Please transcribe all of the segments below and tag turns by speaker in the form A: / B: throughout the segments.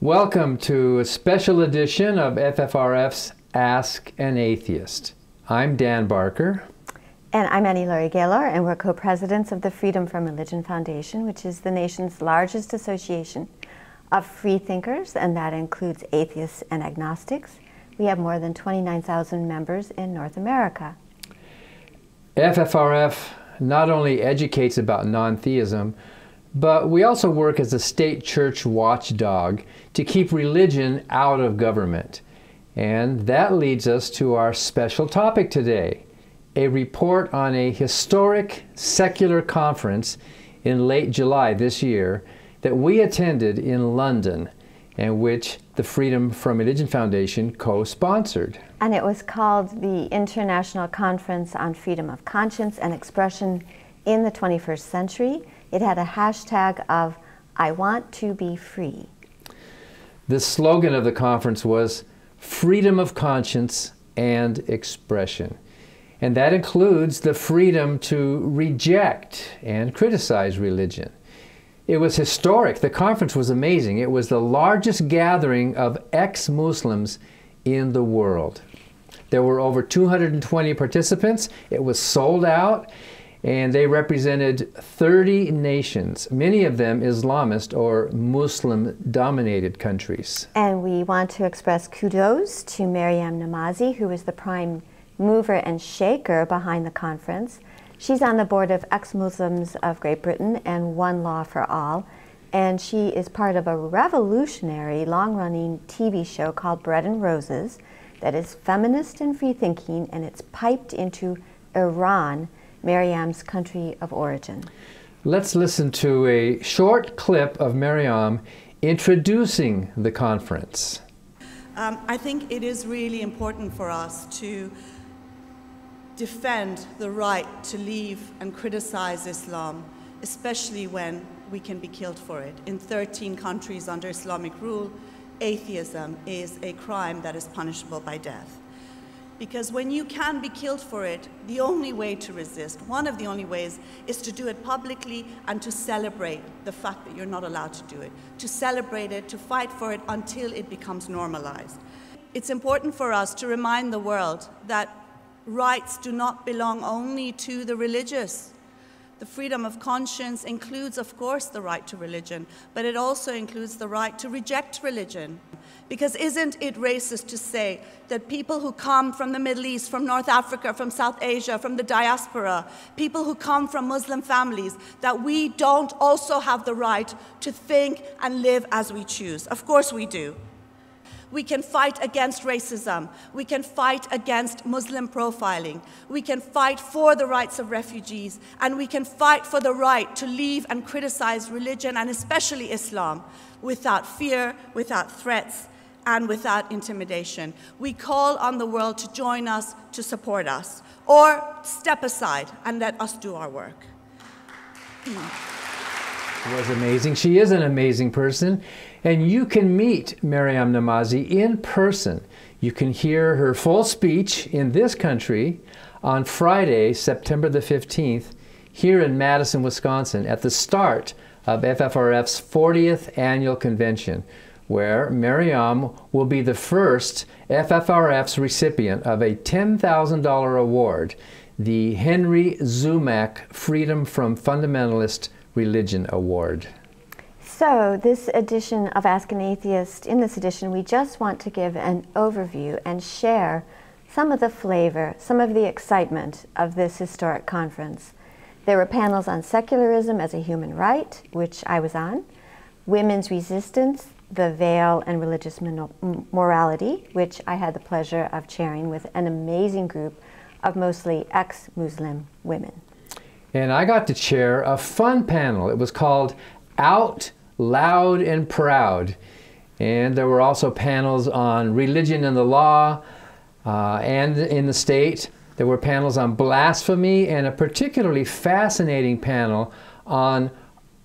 A: Welcome to a special edition of FFRF's Ask an Atheist. I'm Dan Barker.
B: And I'm Laurie Gaylor, and we're co-presidents of the Freedom from Religion Foundation, which is the nation's largest association of free thinkers, and that includes atheists and agnostics. We have more than 29,000 members in North America.
A: FFRF not only educates about non-theism, but we also work as a state church watchdog to keep religion out of government. And that leads us to our special topic today, a report on a historic secular conference in late July this year that we attended in London, and which the Freedom from Religion Foundation co-sponsored.
B: And it was called the International Conference on Freedom of Conscience and Expression in the 21st Century. It had a hashtag of, "I want to be free."
A: The slogan of the conference was freedom of conscience and expression. And that includes the freedom to reject and criticize religion. It was historic. The conference was amazing. It was the largest gathering of ex-Muslims in the world. There were over 220 participants. It was sold out, and they represented 30 nations, many of them Islamist or Muslim-dominated countries.
B: And we want to express kudos to Ann Namazi, who is the prime mover and shaker behind the conference. She's on the board of Ex-Muslims of Great Britain and One Law for All, and she is part of a revolutionary long-running TV show called Bread and Roses that is feminist and free-thinking, and it's piped into Iran, Maryam's country of origin.
A: Let's listen to a short clip of Maryam introducing the conference.
C: I think it is really important for us to defend the right to leave and criticize Islam, especially when we can be killed for it. In 13 countries under Islamic rule, atheism is a crime that is punishable by death. Because when you can be killed for it, the only way to resist, one of the only ways, is to do it publicly and to celebrate the fact that you're not allowed to do it, to celebrate it, to fight for it until it becomes normalized. It's important for us to remind the world that rights do not belong only to the religious. The freedom of conscience includes, of course, the right to religion, but it also includes the right to reject religion. Because isn't it racist to say that people who come from the Middle East, from North Africa, from South Asia, from the diaspora, people who come from Muslim families, that we don't also have the right to think and live as we choose? Of course we do. We can fight against racism. We can fight against Muslim profiling. We can fight for the rights of refugees. And we can fight for the right to leave and criticize religion, and especially Islam, without fear, without threats, and without intimidation. We call on the world to join us, to support us, or step aside and let us do our work.
A: It was amazing. She is an amazing person. And you can meet Ann Namazi in person. You can hear her full speech in this country on Friday, September the 15th, here in Madison, Wisconsin, at the start of FFRF's 40th annual convention, where Maryam will be the first FFRF's recipient of a $10,000 award, the Henry Zumack Freedom from Fundamentalist Religion Award.
B: So this edition of Ask an Atheist, in this edition, we just want to give an overview and share some of the flavor, some of the excitement of this historic conference. There were panels on secularism as a human right, which I was on, women's resistance, the veil and religious morality, which I had the pleasure of chairing with an amazing group of mostly ex-Muslim women.
A: And I got to chair a fun panel. It was called Out Loud and Proud. And there were also panels on religion and the law and in the state. There were panels on blasphemy and a particularly fascinating panel on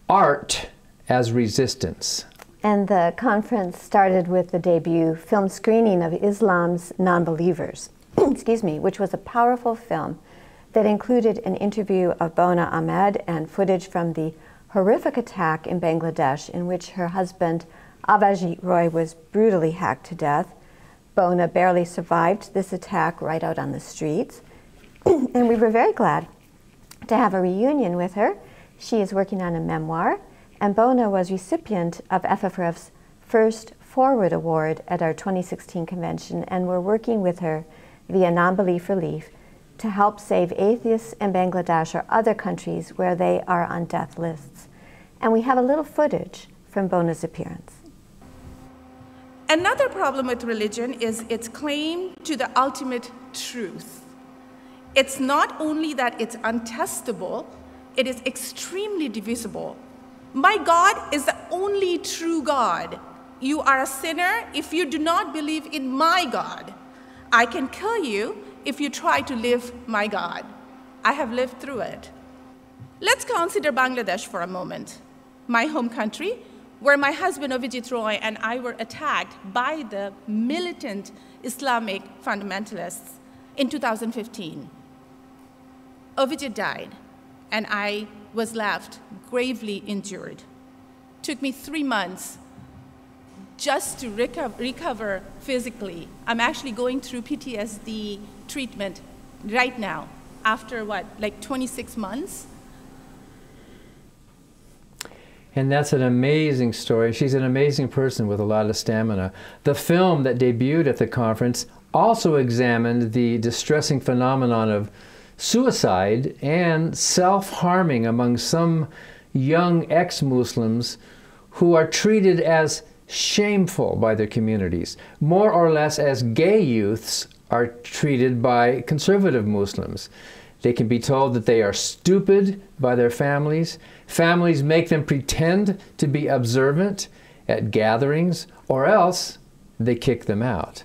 A: art as resistance.
B: And the conference started with the debut film screening of Islam's Non-Believers, excuse me, which was a powerful film that included an interview of Bona Ahmed and footage from the horrific attack in Bangladesh in which her husband Avajit Roy was brutally hacked to death. Bona barely survived this attack right out on the streets. And we were very glad to have a reunion with her. She is working on a memoir, and Bona was recipient of FFRF's first Forward Award at our 2016 convention, and we're working with her via Non-Belief Relief to help save atheists in Bangladesh or other countries where they are on death lists. And we have a little footage from Bona's appearance.
D: Another problem with religion is its claim to the ultimate truth. It's not only that it's untestable, it is extremely divisible. My God is the only true God. You are a sinner if you do not believe in my God. I can kill you if you try to live my God. I have lived through it. Let's consider Bangladesh for a moment, my home country, where my husband Avijit Roy and I were attacked by the militant Islamic fundamentalists in 2015. Avijit died, and I was left gravely injured. Took me 3 months just to recover physically. I'm actually going through PTSD treatment right now, after what, like 26 months?
A: And that's an amazing story. She's an amazing person with a lot of stamina. The film that debuted at the conference also examined the distressing phenomenon of suicide and self-harming among some young ex-Muslims who are treated as shameful by their communities, more or less as gay youths are treated by conservative Muslims. They can be told that they are stupid by their families. Families make them pretend to be observant at gatherings, or else they kick them out.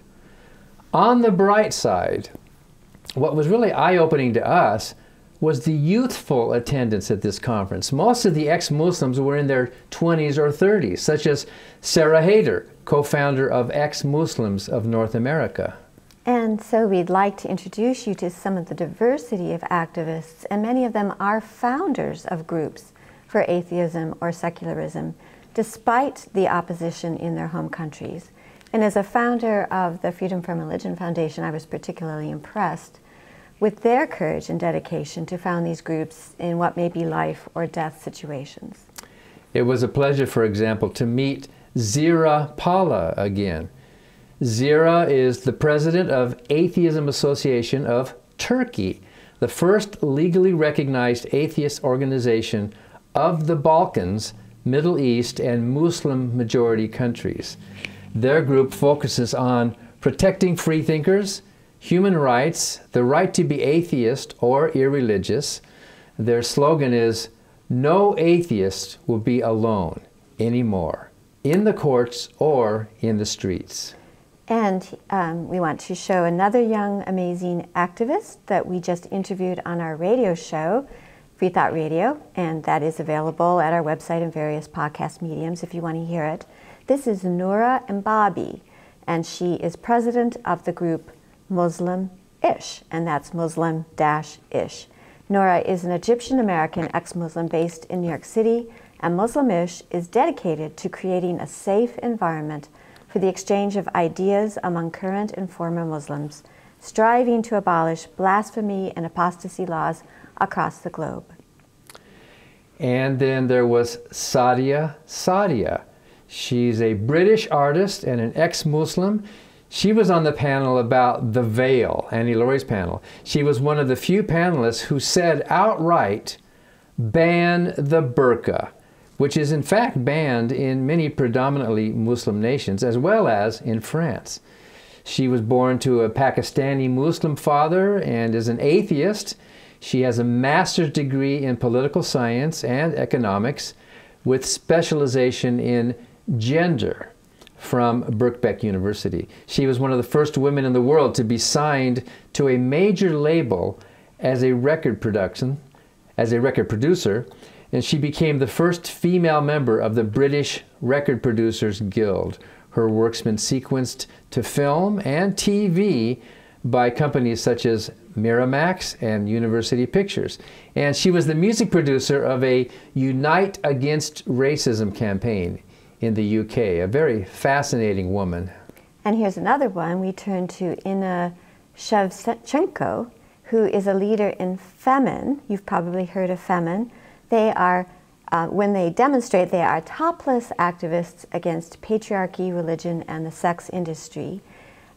A: On the bright side, what was really eye-opening to us was the youthful attendance at this conference. Most of the ex-Muslims were in their 20s or 30s, such as Sarah Haider, co-founder of Ex-Muslims of North America.
B: And so we'd like to introduce you to some of the diversity of activists, and many of them are founders of groups for atheism or secularism, despite the opposition in their home countries. And as a founder of the Freedom from Religion Foundation, I was particularly impressed with their courage and dedication to found these groups in what may be life or death situations.
A: It was a pleasure, for example, to meet Zira Pala again. Zira is the president of Atheism Association of Turkey, the first legally recognized atheist organization of the Balkans, Middle East, and Muslim-majority countries. Their group focuses on protecting freethinkers, human rights, the right to be atheist or irreligious. Their slogan is, "No atheist will be alone anymore, in the courts or in the streets."
B: And we want to show another young, amazing activist that we just interviewed on our radio show, Free Thought Radio, and that is available at our website and various podcast mediums if you want to hear it. This is Noura Mbabi, and she is president of the group Muslim-ish, and that's Muslim-ish. Noura is an Egyptian-American ex-Muslim based in New York City, and Muslim-ish is dedicated to creating a safe environment for the exchange of ideas among current and former Muslims, striving to abolish blasphemy and apostasy laws across the globe.
A: And then there was Satya. She's a British artist and an ex-Muslim. She was on the panel about the veil, Laurie's panel. She was one of the few panelists who said outright, ban the burqa, which is in fact banned in many predominantly Muslim nations, as well as in France. She was born to a Pakistani Muslim father and is an atheist. She has a master's degree in political science and economics with specialization in gender from Birkbeck University. She was one of the first women in the world to be signed to a major label as a record producer, and she became the first female member of the British Record Producers Guild. Her work's been sequenced to film and TV by companies such as Miramax and University Pictures. And she was the music producer of a Unite Against Racism campaign in the UK, a very fascinating woman.
B: And here's another one. We turn to Inna Shevchenko, who is a leader in Femin. You've probably heard of Femin. They are, when they demonstrate, they are topless activists against patriarchy, religion, and the sex industry.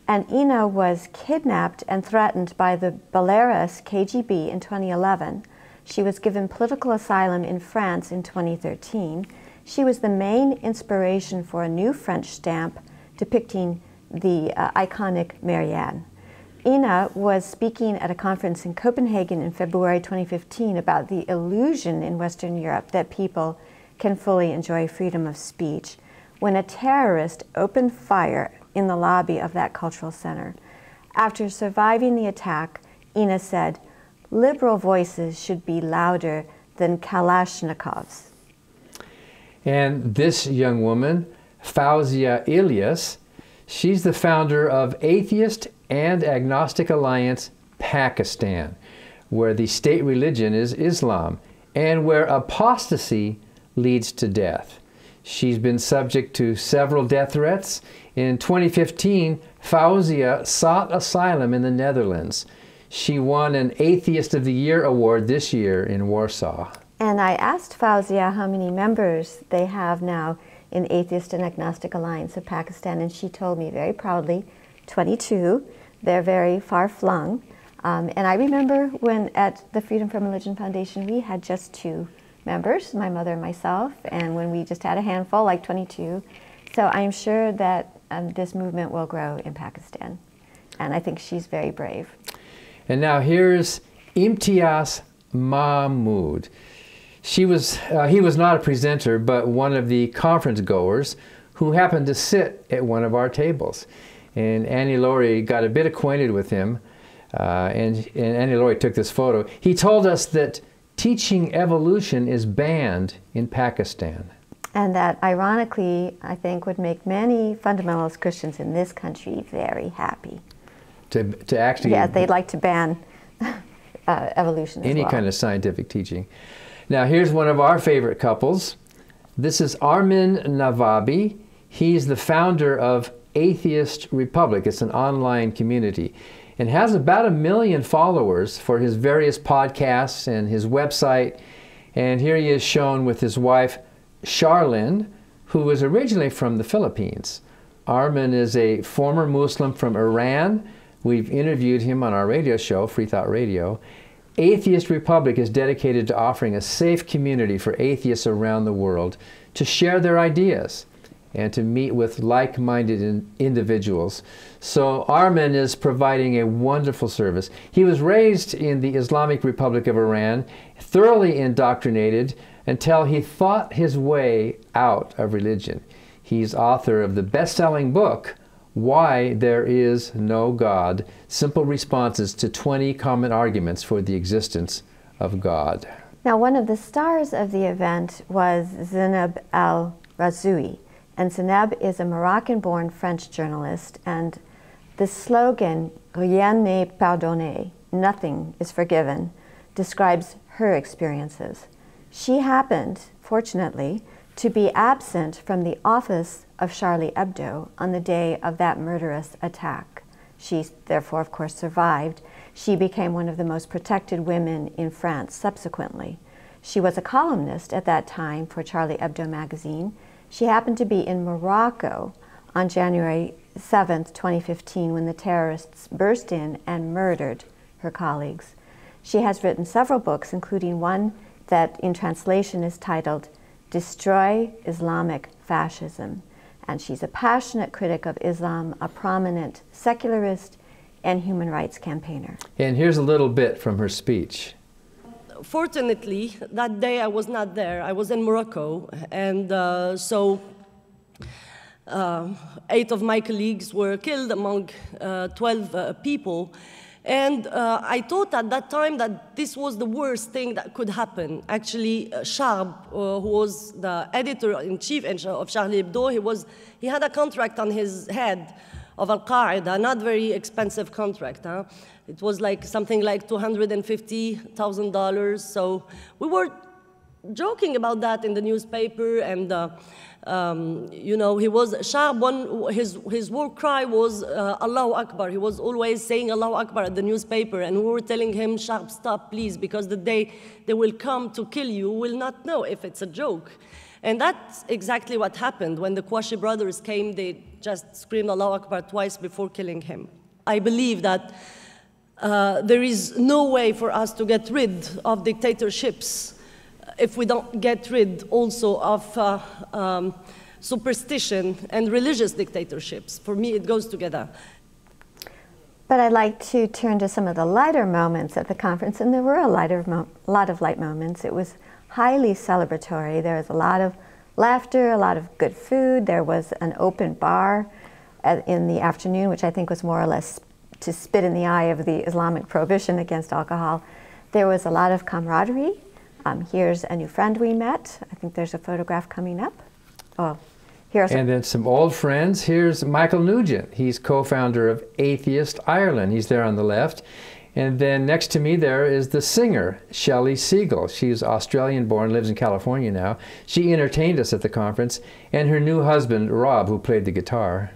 B: And Inna was kidnapped and threatened by the Belarus KGB in 2011. She was given political asylum in France in 2013. She was the main inspiration for a new French stamp depicting the iconic Marianne. Inna was speaking at a conference in Copenhagen in February 2015 about the illusion in Western Europe that people can fully enjoy freedom of speech when a terrorist opened fire in the lobby of that cultural center. After surviving the attack, Inna said, "Liberal voices should be louder than Kalashnikovs."
A: And this young woman, Fauzia Ilyas, she's the founder of Atheist and Agnostic Alliance Pakistan, where the state religion is Islam and where apostasy leads to death. She's been subject to several death threats. In 2015, Fauzia sought asylum in the Netherlands. She won an Atheist of the Year award this year in Warsaw.
B: And I asked Fauzia how many members they have now in Atheist and Agnostic Alliance of Pakistan, and she told me very proudly, 22. They're very far-flung. And I remember when at the Freedom from Religion Foundation, we had just 2 members, my mother and myself, and when we just had a handful, like 22. So I'm sure that this movement will grow in Pakistan. And I think she's very brave.
A: And now here's Imtiaz Mahmood. He was not a presenter, but one of the conference goers who happened to sit at one of our tables. And Laurie got a bit acquainted with him, and Laurie took this photo. He told us that teaching evolution is banned in Pakistan.
B: And that, ironically, I think would make many fundamentalist Christians in this country very happy.
A: To actually...
B: Yeah, they'd like to ban evolution as well.
A: Any kind of scientific teaching. Now, here's one of our favorite couples. This is Armin Namazi. He's the founder of Atheist Republic. It's an online community and has about 1 million followers for his various podcasts and his website. And here he is shown with his wife, Charlene, who was originally from the Philippines. Armin is a former Muslim from Iran. We've interviewed him on our radio show, Free Thought Radio. Atheist Republic is dedicated to offering a safe community for atheists around the world to share their ideas and to meet with like-minded individuals. So Armin is providing a wonderful service. He was raised in the Islamic Republic of Iran, thoroughly indoctrinated until he thought his way out of religion. He's author of the best-selling book, Why There Is No God, Simple Responses to 20 Common Arguments for the Existence of God.
B: Now, one of the stars of the event was Zineb al-Razoui. And Zineb is a Moroccan-born French journalist, and the slogan, "Rien n'est pardonné," nothing is forgiven, describes her experiences. She happened, fortunately, to be absent from the office of Charlie Hebdo on the day of that murderous attack. She, therefore, of course, survived. She became one of the most protected women in France subsequently. She was a columnist at that time for Charlie Hebdo magazine. She happened to be in Morocco on January 7th, 2015, when the terrorists burst in and murdered her colleagues. She has written several books, including one that in translation is titled Destroy Islamic Fascism. And she's a passionate critic of Islam, a prominent secularist and human rights campaigner.
A: And here's a little bit from her speech.
E: Fortunately, that day I was not there. I was in Morocco, and so 8 of my colleagues were killed among 12 people. And I thought at that time that this was the worst thing that could happen. Actually, Sharb, who was the editor-in-chief of Charlie Hebdo, he had a contract on his head of Al-Qaeda, not very expensive contract. Huh? It was like something like $250,000. So we were joking about that in the newspaper, and You know, he was, Shab, his war cry was Allahu Akbar. He was always saying Allahu Akbar at the newspaper, and we were telling him, Shab, stop, please, because the day they will come to kill you, will not know if it's a joke. And that's exactly what happened. When the Qashi brothers came, they just screamed Allahu Akbar twice before killing him. I believe that there is no way for us to get rid of dictatorships if we don't get rid also of superstition and religious dictatorships. For me, it goes together.
B: But I'd like to turn to some of the lighter moments at the conference, and there were a lot of light moments. It was highly celebratory. There was a lot of laughter, a lot of good food. There was an open bar in the afternoon, which I think was more or less to spit in the eye of the Islamic prohibition against alcohol. There was a lot of camaraderie. Here's a new friend we met. I think there's a photograph coming up. Oh, here's
A: and then some old friends. Here's Michael Nugent. He's co-founder of Atheist Ireland. He's there on the left. And then next to me there is the singer, Shelley Siegel. She's Australian-born, lives in California now. She entertained us at the conference, and her new husband, Rob, who played the guitar.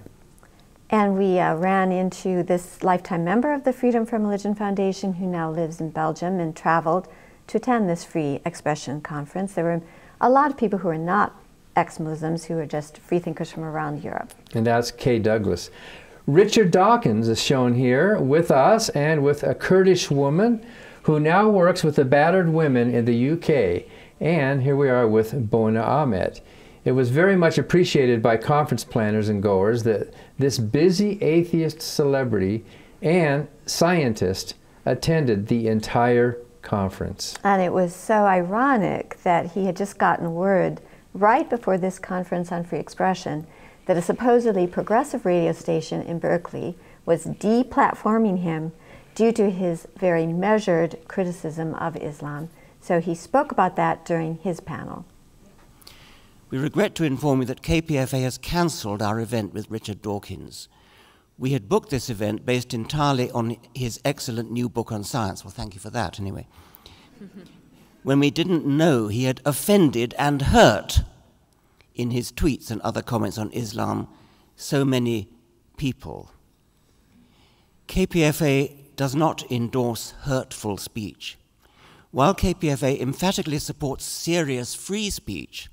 B: And we ran into this lifetime member of the Freedom from Religion Foundation who now lives in Belgium and traveled to attend this free expression conference. There were a lot of people who are not ex-Muslims, who are just freethinkers from around Europe.
A: And that's Kay Douglas. Richard Dawkins is shown here with us and with a Kurdish woman who now works with the battered women in the UK. And here we are with Bona Ahmed. It was very much appreciated by conference planners and goers that this busy atheist celebrity and scientist attended the entire conference.
B: And it was so ironic that he had just gotten word right before this conference on free expression that a supposedly progressive radio station in Berkeley was deplatforming him due to his very measured criticism of Islam. So he spoke about that during his panel.
F: We regret to inform you that KPFA has cancelled our event with Richard Dawkins. We had booked this event based entirely on his excellent new book on science. Well, thank you for that, anyway. When we didn't know he had offended and hurt in his tweets and other comments on Islam so many people. KPFA does not endorse hurtful speech. While KPFA emphatically supports serious free speech,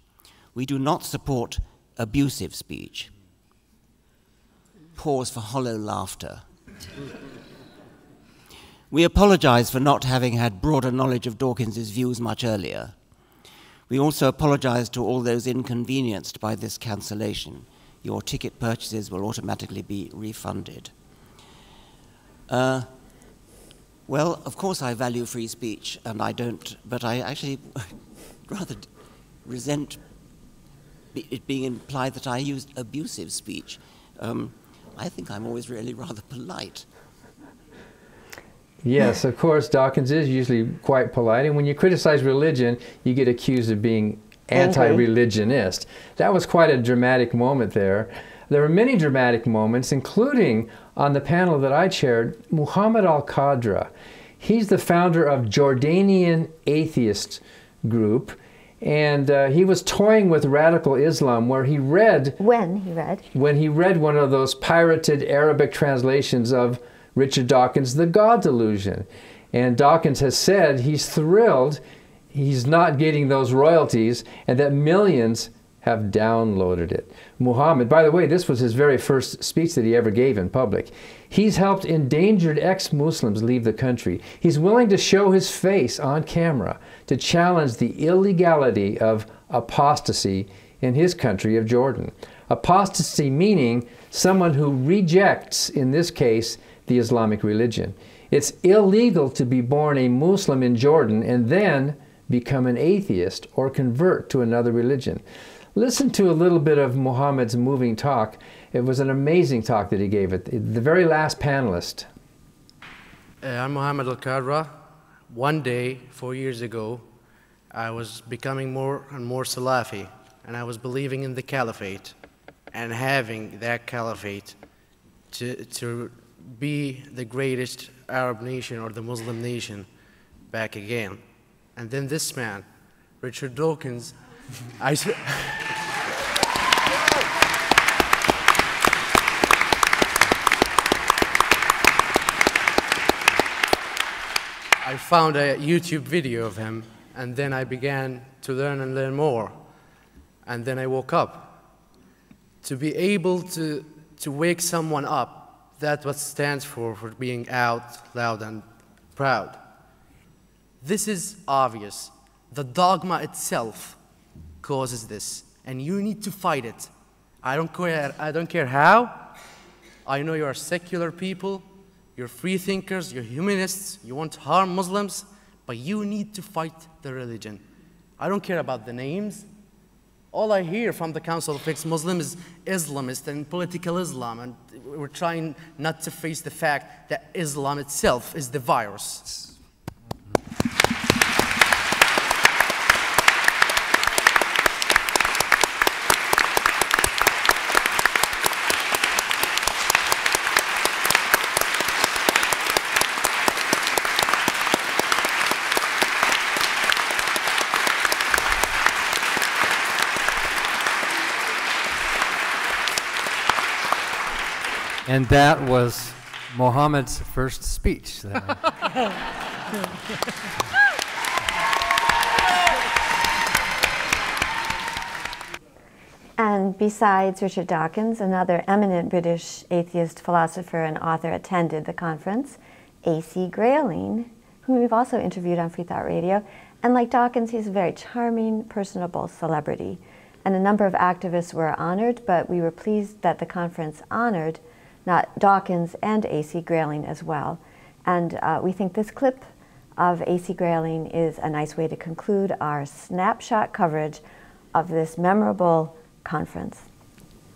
F: we do not support abusive speech. Pause for hollow laughter. We apologize for not having had broader knowledge of Dawkins's views much earlier. We also apologize to all those inconvenienced by this cancellation. Your ticket purchases will automatically be refunded. Well, of course I value free speech, and I don't, but I actually rather resent it being implied that I used abusive speech. I think I'm always really rather polite.
A: Yes, of course, Dawkins is usually quite polite, and when you criticize religion, you get accused of being anti-religionist. That was quite a dramatic moment there. There were many dramatic moments, including on the panel that I chaired, Muhammad al-Qadra. He's the founder of Jordanian Atheist Group, and he was toying with radical Islam, where he read...
B: When he read? When
A: he read one of those pirated Arabic translations of Richard Dawkins' The God Delusion. And Dawkins has said he's thrilled he's not getting those royalties and that millions have downloaded it. Muhammad, by the way, this was his very first speech that he ever gave in public. He's helped endangered ex-Muslims leave the country. He's willing to show his face on camera to challenge the illegality of apostasy in his country of Jordan. Apostasy meaning someone who rejects, in this case, the Islamic religion. It's illegal to be born a Muslim in Jordan and then become an atheist or convert to another religion. Listen to a little bit of Muhammad's moving talk. It was an amazing talk that he gave it. The very last panelist.
G: I'm Muhammad al-Qadra. One day, 4 years ago, I was becoming more and more Salafi, and I was believing in the caliphate and having that caliphate to be the greatest Arab nation or the Muslim nation back again. And then this man, Richard Dawkins, I found a YouTube video of him, and then I began to learn and learn more. And then I woke up. To be able to wake someone up, that's what stands for being out loud and proud. This is obvious. The dogma itself causes this, and you need to fight it. I don't care how. I know you are secular people, you're free thinkers, you're humanists, you want to harm Muslims, but you need to fight the religion. I don't care about the names. All I hear from the Council of Ex-Muslims is Islamist and political Islam, and we're trying not to face the fact that Islam itself is the virus.
A: And that was Mohammed's first speech.
B: And besides Richard Dawkins, another eminent British atheist philosopher and author attended the conference, A.C. Grayling, whom we've also interviewed on Free Thought Radio. And like Dawkins, he's a very charming, personable celebrity. And a number of activists were honored, but we were pleased that the conference honored not Dawkins and A.C. Grayling as well. And we think this clip of A.C. Grayling is a nice way to conclude our snapshot coverage of this memorable conference.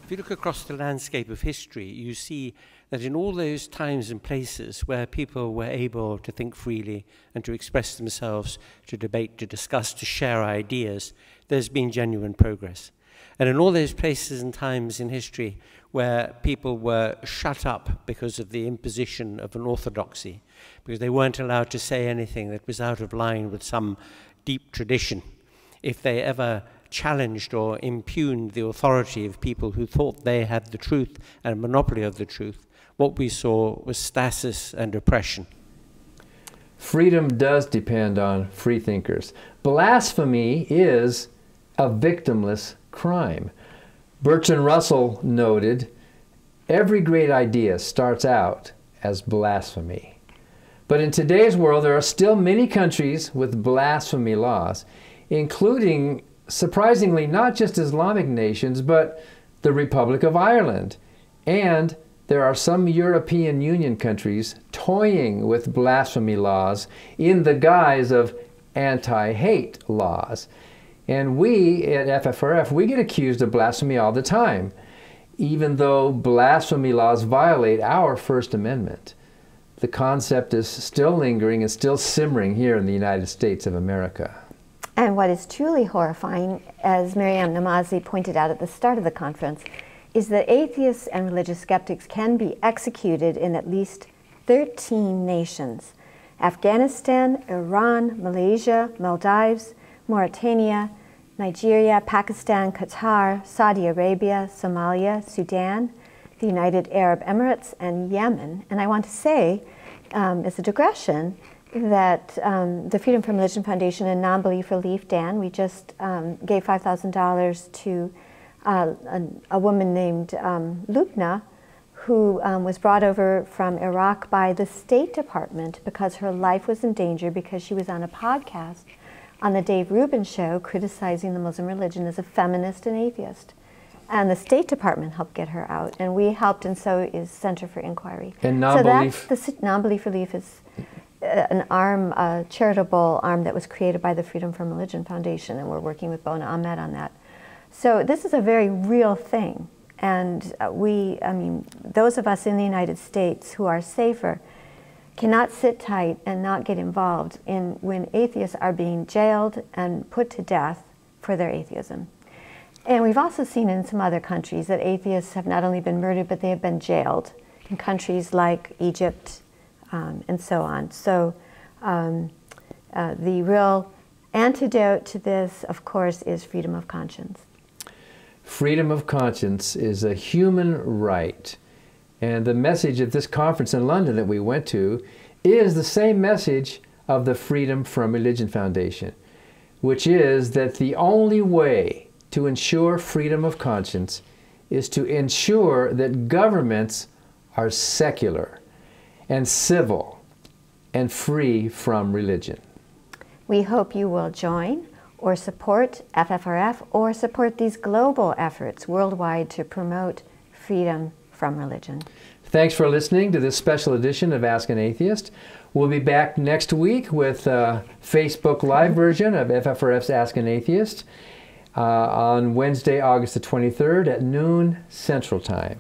H: If you look across the landscape of history, you see that in all those times and places where people were able to think freely and to express themselves, to debate, to discuss, to share ideas, there's been genuine progress. And in all those places and times in history where people were shut up because of the imposition of an orthodoxy, because they weren't allowed to say anything that was out of line with some deep tradition, if they ever challenged or impugned the authority of people who thought they had the truth and monopoly of the truth, what we saw was stasis and oppression.
A: Freedom does depend on free thinkers. Blasphemy is a victimless crime. Bertrand Russell noted, every great idea starts out as blasphemy. But in today's world, there are still many countries with blasphemy laws, including, surprisingly, not just Islamic nations, but the Republic of Ireland. And there are some European Union countries toying with blasphemy laws in the guise of anti-hate laws. And we at FFRF, we get accused of blasphemy all the time, even though blasphemy laws violate our First Amendment. The concept is still lingering and still simmering here in the United States of America.
B: And what is truly horrifying, as Ann Namazi pointed out at the start of the conference, is that atheists and religious skeptics can be executed in at least 13 nations: Afghanistan, Iran, Malaysia, Maldives, Mauritania, Nigeria, Pakistan, Qatar, Saudi Arabia, Somalia, Sudan, the United Arab Emirates, and Yemen. And I want to say, as a digression, that the Freedom from Religion Foundation and Non-Belief Relief, Dan, we just gave $5,000 to a woman named Lubna, who was brought over from Iraq by the State Department because her life was in danger because she was on a podcast on the Dave Rubin show criticizing the Muslim religion as a feminist and atheist. And the State Department helped get her out, and we helped, and so is Center for Inquiry.
A: And Non-Belief?
B: So that's the Non-Belief Relief is an arm, a charitable arm that was created by the Freedom from Religion Foundation, and we're working with Bona Ahmed on that. So this is a very real thing, and those of us in the United States who are safer cannot sit tight and not get involved in when atheists are being jailed and put to death for their atheism. And we've also seen in some other countries that atheists have not only been murdered, but they have been jailed in countries like Egypt and so on. So the real antidote to this, of course, is freedom of conscience.
A: Freedom of conscience is a human right. And the message at this conference in London that we went to is the same message of the Freedom from Religion Foundation, which is that the only way to ensure freedom of conscience is to ensure that governments are secular and civil and free from religion.
B: We hope you will join or support FFRF or support these global efforts worldwide to promote freedom from religion.
A: Thanks for listening to this special edition of Ask an Atheist. We'll be back next week with a Facebook Live version of FFRF's Ask an Atheist on Wednesday, August the 23rd at noon Central Time.